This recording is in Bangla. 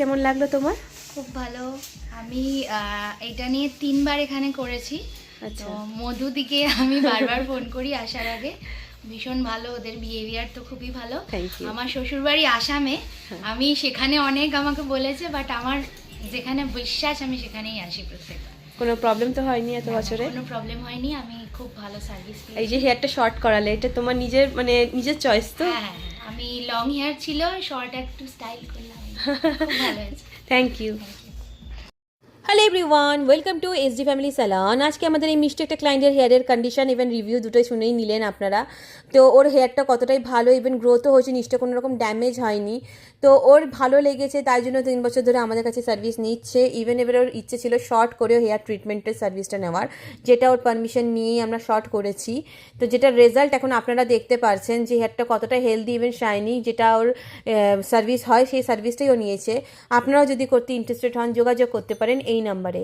কেমন লাগলো তোমার? খুব ভালো। আমি এটা নিয়ে 3বার এখানে করেছি। আচ্ছা। তো মধুদিকে আমি বারবার ফোন করি আসার আগে। ভীষণ ভালো, ওদের বিহেভিয়ার তো খুবই ভালো। Thank you. আমার শ্বশুরবাড়ি আসামে, আমি সেখানে অনেক আমাকে বলেছে, বাট আমার যেখানে বিশ্বাস আমি সেখানেই আসি প্রত্যেকবার। কোনো প্রবলেম তো হয়নি এত বছরে? কোনো প্রবলেম হয়নি, আমি খুব ভালো সার্ভিস এই পেয়েছি। যে হেয়ারটা শর্ট করালে, এটা তোমার নিজের মানে নিজের চয়েস তো? হ্যাঁ, আমি লং হেয়ার ছিল, শর্ট একটু স্টাইল করলাম, খুব ভালো হয়েছে। Thank you. Hello everyone, welcome to SD family salon. আজকে আমাদের এই মিষ্টি একটা ক্লায়েন্টের হেয়ারের কন্ডিশন ইভেন রিভিউ দুটোই শুনেই নিলেন আপনারা। তো ওর হেয়ারটা কতটাই ভালো, ইভেন গ্রোথও হয়েছে, নিচটা কোনো রকম ড্যামেজ হয়নি। তো ওর ভালো লেগেছে, তাই জন্য 3 বছর ধরে আমাদের কাছে সার্ভিস নিচ্ছে। ইভেন এবার ওর ইচ্ছে ছিল শর্ট করেও হেয়ার ট্রিটমেন্টের সার্ভিসটা নেওয়ার, যেটা ওর পারমিশন নিয়েই আমরা শর্ট করেছি। তো যেটার রেজাল্ট এখন আপনারা দেখতে পারছেন যে হেয়ারটা কতটা হেলদি ইভেন শাইনি, যেটা ওর সার্ভিস হয় সেই সার্ভিসটাই ও নিয়েছে। আপনারাও যদি করতে ইন্টারেস্টেড হন, যোগাযোগ করতে পারেন এই নাম্বারে।